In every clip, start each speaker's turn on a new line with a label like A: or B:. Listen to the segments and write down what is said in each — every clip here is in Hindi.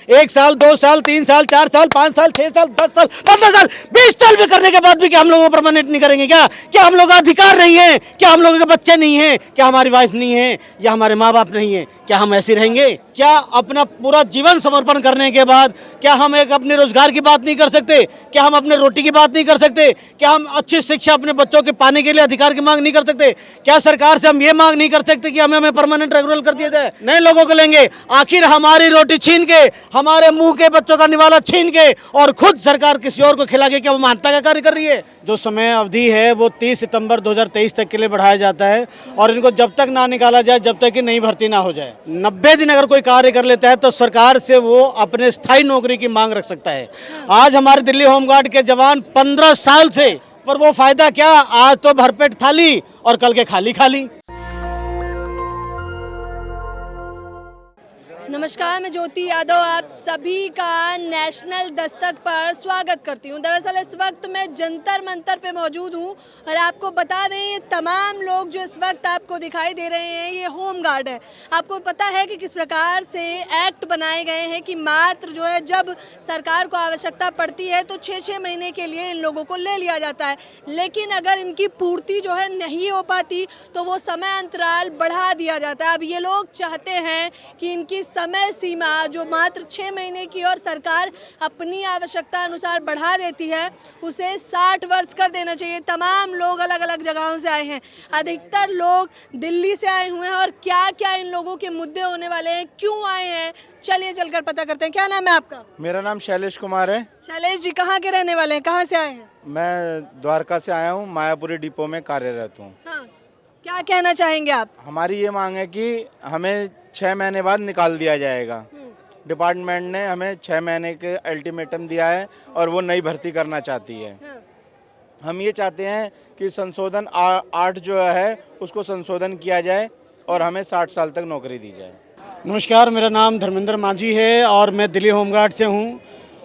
A: 1 साल 2 साल 3 साल 4 साल 5 साल 6 साल 10 साल 15 साल 20 साल भी करने के बाद भी क्या हम लोगों को परमानेंट नहीं करेंगे? क्या हम लोगों का अधिकार नहीं है? क्या हम लोगों के बच्चे नहीं हैं? क्या हमारी वाइफ नहीं है या हमारे माँ बाप नहीं है? क्या हम ऐसे रहेंगे? क्या अपना पूरा जीवन समर्पण करने के बाद क्या हम एक अपने रोजगार की बात नहीं कर सकते? क्या हम अपने रोटी की बात नहीं कर सकते? क्या हम अच्छी शिक्षा अपने बच्चों के पाने के लिए अधिकार की मांग नहीं कर सकते? क्या सरकार से हम ये मांग नहीं कर सकते कि हमें परमानेंट रेगुलर कर दिया जाए? नए लोगों को लेंगे, आखिर हमारी रोटी छीन के, हमारे मुंह के बच्चों का निवाला छीन के और खुद सरकार किसी और को खिला के क्या वो महानता का कार्य कर रही है? जो समय अवधि है वो 30 सितंबर 2023 तक के लिए बढ़ाया जाता है और इनको जब तक ना निकाला जाए, जब तक कि नई भर्ती ना हो जाए। 90 दिन अगर कोई कार्य कर लेता है तो सरकार से वो अपने स्थायी नौकरी की मांग रख सकता है। आज हमारे दिल्ली होमगार्ड के जवान 15 साल से, पर वो फायदा क्या? आज तो भरपेट थाली और कल के खाली खाली।
B: नमस्कार, मैं ज्योति यादव आप सभी का नेशनल दस्तक पर स्वागत करती हूं। दरअसल इस वक्त मैं जंतर मंतर पे मौजूद हूं और आपको बता दें ये तमाम लोग जो इस वक्त आपको दिखाई दे रहे हैं ये होम गार्ड है। आपको पता है कि किस प्रकार से एक्ट बनाए गए हैं कि मात्र जो है जब सरकार को आवश्यकता पड़ती है तो 6-6 महीने के लिए इन लोगों को ले लिया जाता है, लेकिन अगर इनकी पूर्ति जो है नहीं हो पाती तो वो समय अंतराल बढ़ा दिया जाता है। अब ये लोग चाहते हैं कि इनकी समय सीमा जो मात्र 6 महीने की और सरकार अपनी आवश्यकता अनुसार बढ़ा देती है उसे 60 वर्ष कर देना चाहिए। तमाम लोग अलग अलग जगहों से आए हैं, अधिकतर लोग दिल्ली से आए हुए हैं और क्या क्या इन लोगों के मुद्दे होने वाले हैं, क्यों आए हैं, चलिए चलकर पता करते हैं। क्या नाम है आपका?
C: मेरा नाम शैलेश कुमार है।
B: शैलेश जी कहाँ के रहने वाले हैं, कहाँ से आए हैं?
C: मैं द्वारका से आया हूँ, मायापुरी डिपो में कार्यरत हूँ।
B: हाँ, क्या कहना चाहेंगे आप?
C: हमारी ये मांग है कि हमें 6 महीने बाद निकाल दिया जाएगा। डिपार्टमेंट ने हमें 6 महीने के अल्टीमेटम दिया है और वो नई भर्ती करना चाहती है। हम ये चाहते हैं कि संशोधन 8 जो है उसको संशोधन किया जाए और हमें 60 साल तक नौकरी दी जाए।
A: नमस्कार, मेरा नाम धर्मेंद्र मांझी है और मैं दिल्ली होमगार्ड से हूँ।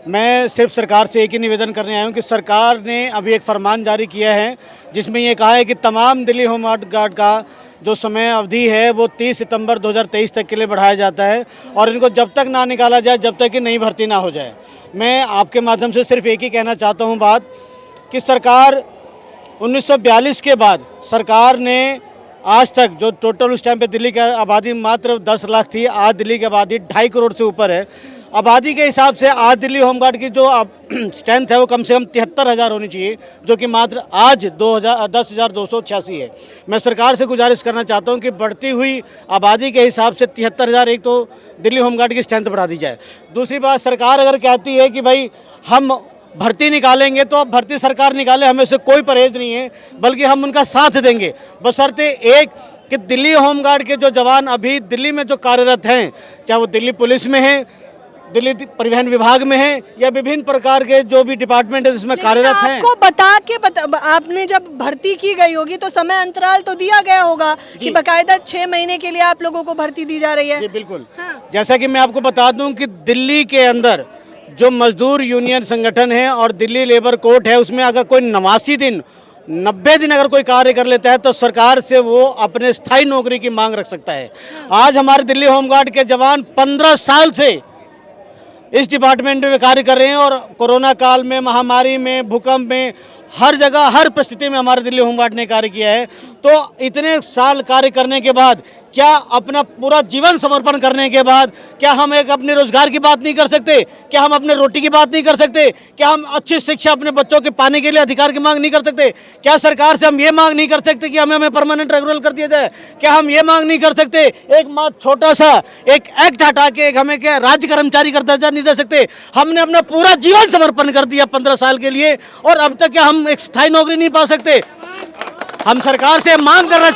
A: मैं सिर्फ सरकार से एक ही निवेदन करने आया हूँ कि सरकार ने अभी एक फरमान जारी किया है जिसमें ये कहा है कि तमाम दिल्ली होमगार्ड का जो समय अवधि है वो 30 सितंबर 2023 तक के लिए बढ़ाया जाता है और इनको जब तक ना निकाला जाए, जब तक कि नई भर्ती ना हो जाए। मैं आपके माध्यम से सिर्फ एक ही कहना चाहता हूँ बात कि सरकार 1942 के बाद सरकार ने आज तक जो टोटल उस टाइम पे दिल्ली की आबादी मात्र 10 लाख थी, आज दिल्ली की आबादी 2.5 करोड़ से ऊपर है। आबादी के हिसाब से आज दिल्ली होमगार्ड की जो स्ट्रेंथ है वो कम से कम 73,000 होनी चाहिए, जो कि मात्र आज 10,286 है। मैं सरकार से गुजारिश करना चाहता हूं कि बढ़ती हुई आबादी के हिसाब से 73,000 एक तो दिल्ली होमगार्ड की स्ट्रेंथ बढ़ा दी जाए। दूसरी बात, सरकार अगर कहती है कि भाई हम भर्ती निकालेंगे तो अब भर्ती सरकार निकाले, हमें से कोई परहेज नहीं है, बल्कि हम उनका साथ देंगे, बशर्ते एक कि दिल्ली होमगार्ड के जो जवान अभी दिल्ली में जो कार्यरत हैं, चाहे वो दिल्ली पुलिस में हैं, दिल्ली परिवहन विभाग में है या विभिन्न प्रकार के जो भी डिपार्टमेंट है जिसमें कार्यरत हैं।
B: आपको आपने जब भर्ती की गई होगी तो समय अंतराल तो दिया गया होगा कि बकायदा 6 महीने के लिए आप लोगों को भर्ती दी जा रही है।
A: जी बिल्कुल।
B: हाँ।
A: जैसा कि मैं आपको बता दूं कि दिल्ली के अंदर जो मजदूर यूनियन संगठन है और दिल्ली लेबर कोर्ट है, उसमें अगर कोई 90 दिन अगर कोई कार्य कर लेता है तो सरकार से वो अपने स्थायी नौकरी की मांग रख सकता है। आज हमारे दिल्ली होमगार्ड के जवान 15 साल से इस डिपार्टमेंट में कार्य कर रहे हैं और कोरोना काल में, महामारी में, भूकंप में, हर जगह हर परिस्थिति में हमारे दिल्ली होमगार्ड ने कार्य किया है। तो इतने साल कार्य करने के बाद क्या अपना पूरा जीवन समर्पण करने के बाद क्या हम एक अपने रोजगार की बात नहीं कर सकते? क्या हम अपने रोटी की बात नहीं कर सकते? क्या हम अच्छी शिक्षा अपने बच्चों के पाने के लिए अधिकार की मांग नहीं कर सकते? क्या सरकार से हम ये मांग नहीं कर सकते कि हमें परमानेंट रेगुलर कर दिया जाए? क्या हम ये मांग नहीं कर सकते एक मात्र छोटा सा एक एक्ट हटा के एक हमें क्या राज्य कर्मचारी का दर्जा नहीं दे सकते? हमने अपना पूरा जीवन समर्पण कर दिया 15 साल के लिए और अब तक क्या हम एक स्थायी नौकरी नहीं पा सकते? हम सरकार से मांग करना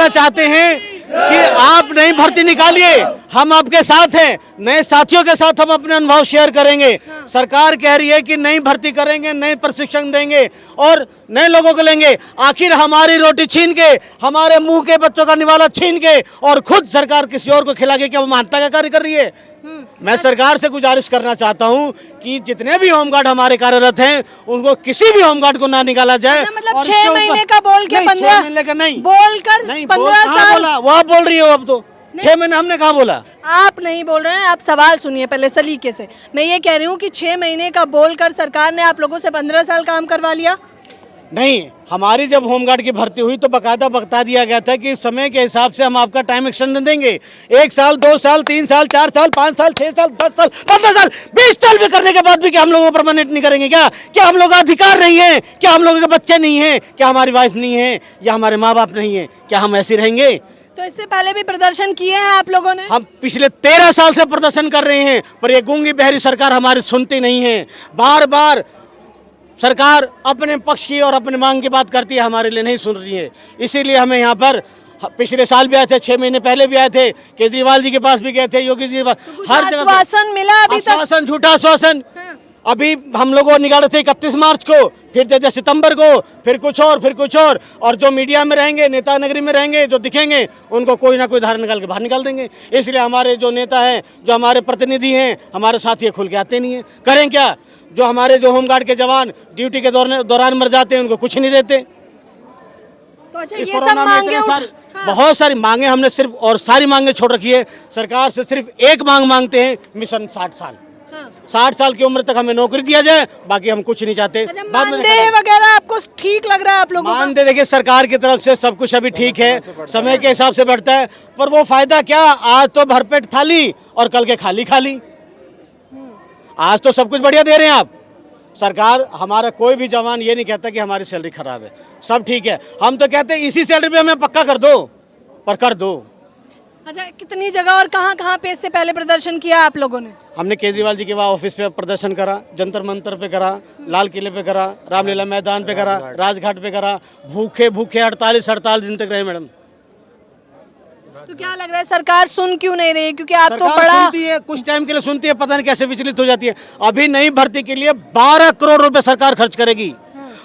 A: चाहते हैं, कि आप नई भर्ती निकालिए, हम आपके साथ हैं, नए साथियों के साथ हम अपने अनुभव शेयर करेंगे। सरकार कह रही है कि नई भर्ती करेंगे, नए प्रशिक्षण देंगे और नए लोगों को लेंगे, आखिर हमारी रोटी छीन के, हमारे मुंह के बच्चों का निवाला छीन के और खुद सरकार किसी और को खिला के क्या वो महानता का कार्य कर रही है? मैं सरकार से गुजारिश करना चाहता हूं कि जितने भी होमगार्ड हमारे कार्यरत हैं उनको किसी भी होमगार्ड को ना निकाला जाए।
B: मतलब 6 महीने का बोल के 15
A: नहीं
B: बोलकर 15 साल
A: वो आप बोल रही हो, अब तो 6 महीने हमने कहा बोला?
B: आप नहीं बोल रहे हैं, आप सवाल सुनिए पहले सलीके से। मैं ये कह रही हूँ कि 6 महीने का बोलकर सरकार ने आप लोगों से 15 साल काम करवा लिया।
A: नहीं, हमारी जब होमगार्ड की भर्ती हुई तो बाकायदा बता दिया गया था कि समय के हिसाब से हम आपका टाइम एक्सटेंड देंगे। 1 साल, 2 साल, 3 साल, 4 साल, 5 साल, 6 साल, 10 साल, 15 साल, 20 साल भी करने के बाद भी क्या हम लोगों को परमानेंट नहीं करेंगे? क्या हम लोगों का अधिकार नहीं है? क्या हम लोगों के बच्चे नहीं हैं? क्या हमारी वाइफ नहीं है? या हमारे माँ बाप नहीं है? क्या हम ऐसे रहेंगे?
B: तो इससे पहले भी प्रदर्शन किए हैं आप लोगों ने?
A: हम पिछले 13 साल से प्रदर्शन कर रहे हैं, पर ये गूंगी बहरी सरकार हमारी सुनती नहीं है। बार बार सरकार अपने पक्ष की और अपने मांग की बात करती है, हमारे लिए नहीं सुन रही है। इसीलिए हमें यहाँ पर पिछले साल भी आए थे, 6 महीने पहले भी आए थे, केजरीवाल जी के पास भी गए थे, योगी जी के पास, हर जगह
B: आश्वासन मिला अभी तक?
A: आश्वासन, झूठा आश्वासन। अभी हम लोगों को निकाले थे 31 मार्च को, फिर देते सितंबर को, फिर कुछ और जो मीडिया में रहेंगे, नेता नगरी में रहेंगे, जो दिखेंगे उनको कोई ना कोई धारा निकाल के बाहर निकाल देंगे। इसलिए हमारे जो नेता हैं, जो हमारे प्रतिनिधि हैं, हमारे साथ ये खुल के आते नहीं हैं। करें क्या? जो हमारे जो होमगार्ड के जवान ड्यूटी के दौरान मर जाते हैं, उनको कुछ नहीं देते।
B: तो अच्छा, ये सब मांगे
A: बहुत सारी मांगे हमने सिर्फ, और सारी मांगे छोड़ रखी है। सरकार से सिर्फ एक मांग मांगते हैं, मिशन 60 साल। 60 साल की उम्र तक हमें नौकरी दिया जाए, बाकी हम कुछ नहीं चाहते।
B: मानदेय वगैरह आपको ठीक लग रहा है आप लोगों को?
A: मानदेय देखिए, सरकार की तरफ से सब कुछ अभी ठीक है, समय के हिसाब से बढ़ता है, पर वो फायदा क्या? आज तो भरपेट थाली और कल के खाली खाली। आज तो सब कुछ बढ़िया दे रहे हैं आप। सरकार, हमारा कोई भी जवान ये नहीं कहता कि हमारी सैलरी खराब है, सब ठीक है। हम तो कहते हैं इसी सैलरी पे हमें पक्का कर दो, पर कर दो।
B: अच्छा, कितनी जगह और कहाँ पे इससे पहले प्रदर्शन किया आप लोगों ने?
A: हमने केजरीवाल जी के वहाँ ऑफिस पे प्रदर्शन करा, जंतर मंतर पे करा, लाल किले पे करा, रामलीला मैदान पे करा, राजघाट पे करा। भूखे 48 दिन तक रहे मैडम।
B: तो क्या लग रहा है, सरकार सुन क्यों नहीं रही? क्योंकि आप तो
A: सरकार
B: बड़ा
A: सुनती है, कुछ टाइम के लिए सुनती है, पता नहीं कैसे विचलित हो जाती है। अभी नई भर्ती के लिए 12 करोड़ रुपए सरकार खर्च करेगी,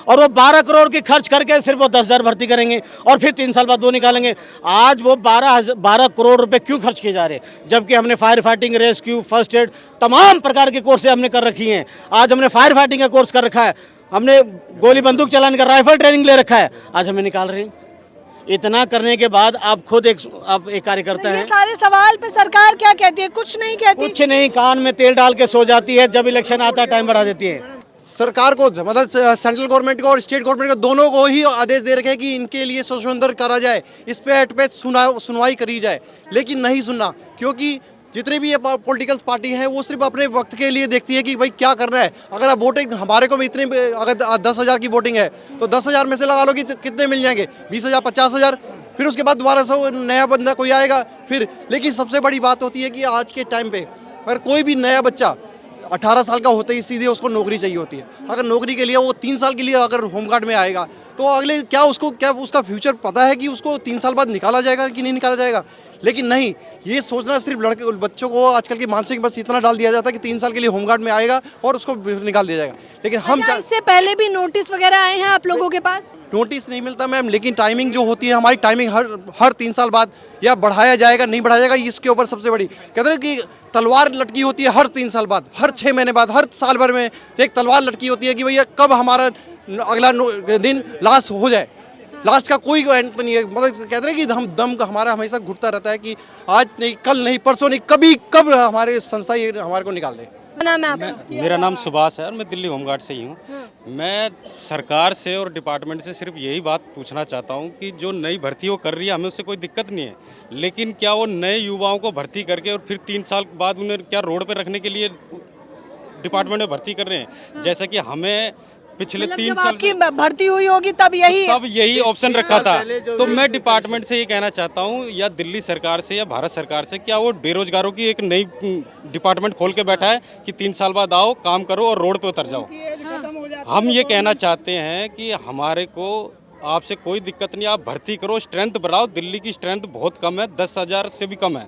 A: और वो 12 करोड़ की खर्च करके सिर्फ वो 10,000 भर्ती करेंगे, और फिर 3 साल बाद वो निकालेंगे। आज वो 12 करोड़ रुपए क्यों खर्च किए जा रहे हैं? जबकि हमने fire fighting, rescue, first aid, तमाम प्रकार के कोर्स हमने कर रखी हैं। आज हमने फायर फाइटिंग का कोर्स कर रखा है, हमने गोली बंदूक चलाने का राइफल ट्रेनिंग ले रखा है, आज हमें निकाल रहे हैं। इतना करने के बाद आप खुद एक कार्यकर्ता
B: ये
A: है।
B: सारे सवाल पे सरकार क्या कहती है? कुछ नहीं कहती।
A: कुछ नहीं, कान में तेल डाल के सो जाती है, जब इलेक्शन आता है टाइम बढ़ा देती है।
D: सरकार को, मतलब सेंट्रल गवर्नमेंट को और स्टेट गवर्नमेंट को, दोनों को ही आदेश दे रखे हैं कि इनके लिए संशोधन करा जाए, इस पे सुनवाई करी जाए, लेकिन नहीं सुनना। क्योंकि जितने भी ये पॉलिटिकल पार्टी हैं वो सिर्फ अपने वक्त के लिए देखती है कि भाई क्या करना है। अगर आप वोटिंग हमारे को इतने, अगर 10,000 की वोटिंग है तो 10,000 में से लगा लो कि कितने मिल जाएंगे, 20,000, 50,000। फिर उसके बाद दोबारा से नया बंदा कोई आएगा फिर। लेकिन सबसे बड़ी बात होती है कि आज के टाइम पे अगर कोई भी नया बच्चा 18 साल का होते ही सीधे उसको नौकरी चाहिए होती है। अगर नौकरी के लिए वो 3 साल के लिए अगर होमगार्ड में आएगा तो अगले क्या उसका फ्यूचर पता है कि उसको 3 साल बाद निकाला जाएगा कि नहीं निकाला जाएगा? लेकिन नहीं, ये सोचना सिर्फ बच्चों को आजकल की मानसिक बस इतना डाल दिया जाता है कि 3 साल के लिए होमगार्ड में आएगा और उसको निकाल दिया जाएगा। लेकिन हम
B: इससे पहले भी नोटिस वगैरह आए हैं आप लोगों के पास?
D: नोटिस नहीं मिलता मैम, लेकिन टाइमिंग जो होती है हमारी, टाइमिंग हर 3 साल बाद या बढ़ाया जाएगा नहीं बढ़ाया जाएगा, इसके ऊपर सबसे बड़ी कहते हैं कि तलवार लटकी होती है हर 3 साल बाद, हर 6 महीने बाद, हर साल भर में एक तलवार लटकी होती है कि भैया कब हमारा अगला दिन लास्ट हो जाए। लास्ट का कोई एंड नहीं है। मतलब कहते हैं कि हम दम हमारा हमेशा घुटता रहता है कि आज नहीं, कल नहीं, परसों नहीं, कब हमारे संस्था ये हमारे को निकाल दे।
B: नाम है आपका?
E: मेरा नाम सुभाष है और मैं दिल्ली होमगार्ड से ही हूँ। मैं सरकार से और डिपार्टमेंट से सिर्फ यही बात पूछना चाहता हूँ कि जो नई भर्ती वो कर रही है, हमें उससे कोई दिक्कत नहीं है, लेकिन क्या वो नए युवाओं को भर्ती करके और फिर 3 साल बाद उन्हें क्या रोड पे रखने के लिए डिपार्टमेंट में भर्ती कर रहे हैं? जैसे कि हमें पिछले 3 साल
B: की भर्ती हुई होगी तब यही
E: ऑप्शन रखा था। तो मैं डिपार्टमेंट से ये कहना चाहता हूँ, या दिल्ली सरकार से या भारत सरकार से, क्या वो बेरोजगारों की एक नई डिपार्टमेंट खोल के बैठा है कि 3 साल बाद आओ, काम करो और रोड पे उतर जाओ? हम ये कहना चाहते हैं कि हमारे को आपसे कोई दिक्कत नहीं, आप भर्ती करो, स्ट्रेंथ बढ़ाओ। दिल्ली की स्ट्रेंथ बहुत कम है, 10,000 से भी कम है,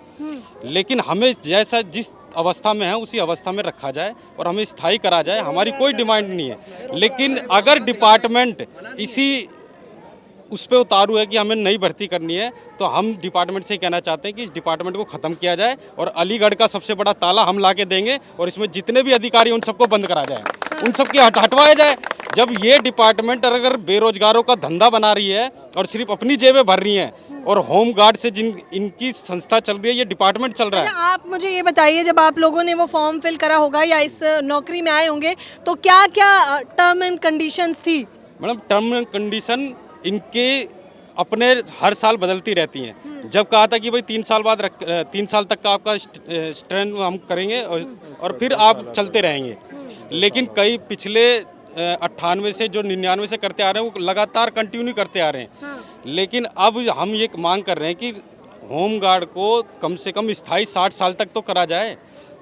E: लेकिन हमें जैसा जिस अवस्था में है उसी अवस्था में रखा जाए और हमें स्थायी करा जाए। हमारी कोई डिमांड नहीं है, लेकिन अगर डिपार्टमेंट इसी उस पर उतारू है कि हमें नई भर्ती करनी है, तो हम डिपार्टमेंट से कहना चाहते हैं कि इस डिपार्टमेंट को ख़त्म किया जाए और अलीगढ़ का सबसे बड़ा ताला हम ला के देंगे और इसमें जितने भी अधिकारी उन सबको बंद करा जाए। उन सब की हटवाया जाए। जब ये डिपार्टमेंट अगर बेरोजगारों का धंधा बना रही है और सिर्फ अपनी जेबें भर रही हैं, और होम गार्ड से जिन इनकी संस्था चल रही है, ये डिपार्टमेंट चल रहा है।
B: अच्छा, आप मुझे ये बताइए, जब आप लोगों ने वो फॉर्म फिल करा होगा या इस नौकरी में आए होंगे, तो क्या क्या टर्म एंड कंडीशंस थी?
E: मैडम, टर्म एंड कंडीशन इनके अपने हर साल बदलती रहती हैं। जब कहा था कि भाई 3 साल बाद 3 साल तक का आपका स्ट्रेंथ हम करेंगे और फिर आप चलते रहेंगे, लेकिन कई पिछले 98 से जो 99 से करते आ रहे हैं वो लगातार कंटिन्यू करते आ रहे हैं। लेकिन अब हम ये मांग कर रहे हैं कि होम गार्ड को कम से कम स्थायी 60 साल तक तो करा जाए।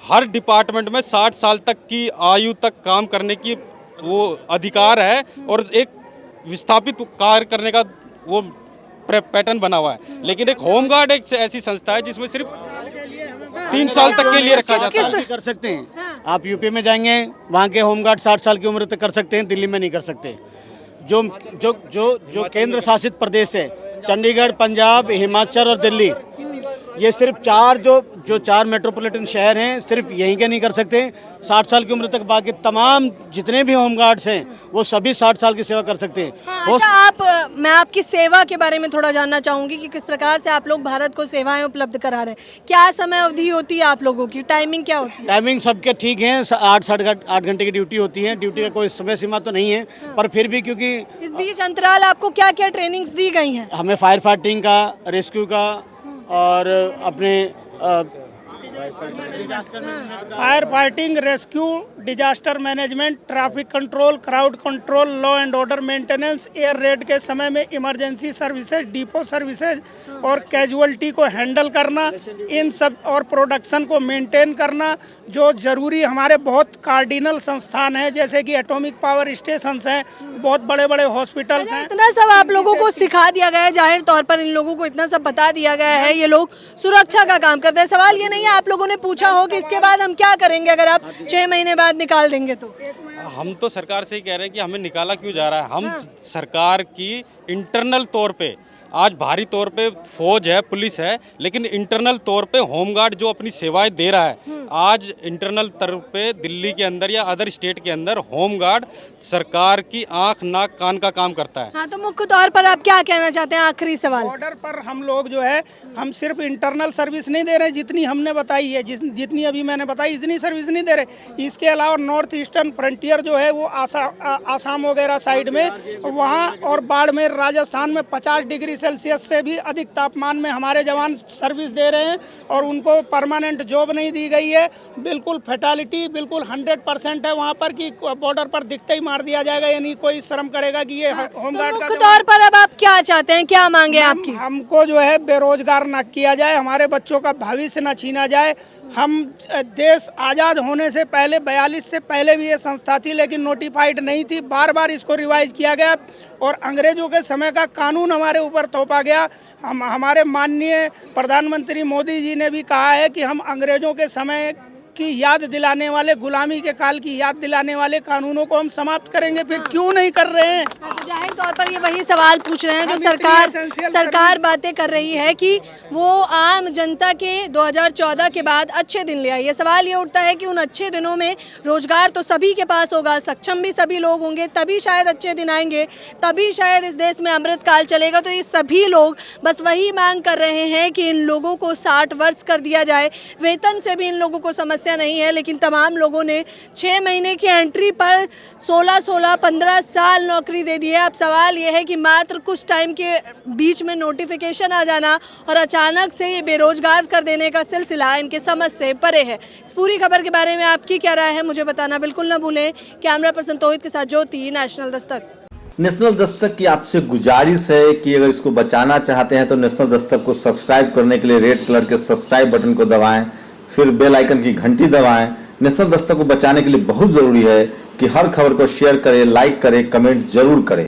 E: हर डिपार्टमेंट में 60 साल तक की आयु तक काम करने की वो अधिकार है, और एक विस्थापित कार्य करने का वो पैटर्न बना हुआ है। लेकिन एक होम गार्ड एक ऐसी संस्था है जिसमें सिर्फ 3 साल तक के लिए रखा जाता है।
A: कर सकते हैं आप यूपी में जाएंगे, वहाँ के होमगार्ड 60 साल की उम्र तक कर सकते हैं, दिल्ली में नहीं कर सकते। जो जो जो जो केंद्र शासित प्रदेश है, चंडीगढ़, पंजाब, हिमाचल और दिल्ली, ये सिर्फ जो चार मेट्रोपॉलिटन शहर हैं, सिर्फ यहीं के नहीं कर सकते 60 साल की उम्र तक। बाकी तमाम जितने भी होमगार्ड्स हैं वो सभी 60 साल की सेवा कर सकते हैं।
B: अच्छा, मैं आपकी सेवा के बारे में थोड़ा जानना चाहूँगी कि किस प्रकार से आप लोग भारत को सेवाएं उपलब्ध करा रहे हैं। क्या समय अवधि होती है आप लोगों की, टाइमिंग क्या होती है?
A: टाइमिंग सबके ठीक है, 8 घंटे की ड्यूटी होती है। ड्यूटी का कोई समय सीमा तो नहीं है, पर फिर भी क्योंकि
B: इस बीच अंतराल आपको क्या क्या ट्रेनिंग्स दी गई हैं?
A: हमें फायर फाइटिंग का, रेस्क्यू का और अपने
F: fire fighting, rescue, disaster management, traffic control, crowd control, law and order maintenance, air red के समय में इमरजेंसी सर्विसेज, डिपो सर्विसेज और कैजुअलिटी को हैंडल करना, इन सब, और प्रोडक्शन को मेंटेन करना। जो ज़रूरी हमारे बहुत कार्डिनल संस्थान हैं, जैसे कि एटॉमिक पावर स्टेशन हैं, बहुत बड़े बड़े हॉस्पिटल्स हैं।
B: इतना सब आप लोगों को सिखा दिया गया है, जाहिर तौर पर इन लोगों को इतना सब बता दिया गया है, ये लोग सुरक्षा का काम करते हैं। सवाल ये नहीं है आप लोगों ने पूछा हो कि इसके बाद हम क्या करेंगे अगर आप 6 महीने बाद निकाल देंगे तो?
E: हम तो सरकार से ही कह रहे हैं कि हमें निकाला क्यों जा रहा है। हम सरकार की इंटरनल तौर पे, आज भारी तौर पे फौज है, पुलिस है, लेकिन इंटरनल तौर पे होमगार्ड जो अपनी सेवाएं दे रहा है, आज इंटरनल तौर पे दिल्ली के अंदर या अदर स्टेट के अंदर होमगार्ड सरकार की आंख नाक कान का काम करता है।
B: हाँ, तो मुख्य तौर पर आप क्या कहना चाहते हैं? आखिरी सवाल।
F: बॉर्डर पर हम लोग जो है, हम सिर्फ इंटरनल सर्विस नहीं दे रहे जितनी हमने बताई है, जितनी अभी मैंने बताई इतनी सर्विस नहीं दे रहे। इसके अलावा नॉर्थ ईस्टर्न फ्रंटियर जो है वो आसाम वगैरह साइड में, वहाँ और बाड़मेर, राजस्थान में 50 डिग्री सेल्सियस से भी अधिक तापमान में हमारे जवान सर्विस दे रहे हैं, और उनको परमानेंट जॉब नहीं दी गई है। बिल्कुल फैटालिटी बिल्कुल 100% है वहाँ पर, कि बॉर्डर पर दिखते ही मार दिया जाएगा, यानी कोई शर्म करेगा कि ये होमगार्ड का।
B: मुख्य तौर पर अब आप क्या चाहते हैं, क्या मांगे आपकी?
F: हमको जो है बेरोजगार न किया जाए, हमारे बच्चों का भविष्य न छीना जाए। हम देश आज़ाद होने से पहले 42 से पहले भी ये संस्था थी, लेकिन नोटिफाइड नहीं थी। बार बार इसको रिवाइज किया गया, और अंग्रेजों के समय का कानून हमारे ऊपर थोपा गया। हमारे माननीय प्रधानमंत्री मोदी जी ने भी कहा है कि हम अंग्रेजों के समय की याद दिलाने वाले, गुलामी के काल की याद दिलाने वाले कानूनों को हम समाप्त करेंगे। फिर क्यों नहीं कर रहे हैं?
B: तो जाहिर तौर पर ये वही सवाल पूछ रहे हैं जो सरकार बातें कर रही है कि वो आम जनता के 2014 के बाद अच्छे दिन ले आई। ये सवाल ये उठता है कि उन अच्छे दिनों में रोजगार तो सभी के पास होगा, सक्षम भी सभी लोग होंगे, तभी शायद अच्छे दिन आएंगे, तभी शायद इस देश में अमृत काल चलेगा। तो ये सभी लोग बस वही मांग कर रहे हैं कि इन लोगों को 60 वर्ष कर दिया जाए। वेतन से भी इन लोगों को समस्या नहीं है, लेकिन तमाम लोगों ने 6 महीने की एंट्री पर 16-16, 15 साल नौकरी दे दी है। अब सवाल यह है कि मात्र कुछ टाइम के बीच में नोटिफिकेशन आ जाना और अचानक से ये बेरोजगार कर देने का सिलसिला इनके समझ से परे है। इस पूरी खबर के बारे में आपकी क्या राय है, मुझे बताना बिल्कुल न भूलें। कैमरा पर्सन तोहिद के साथ ज्योति, नेशनल दस्तक।
G: नेशनल दस्तक की आपसे गुजारिश है कि अगर इसको बचाना चाहते हैं तो नेशनल दस्तक को सब्सक्राइब करने के लिए रेड कलर के सब्सक्राइब बटन को दबाएं, फिर बेल आइकन की घंटी दबाएं। नेशनल दस्तक को बचाने के लिए बहुत जरूरी है कि हर खबर को शेयर करें, लाइक करें, कमेंट जरूर करें।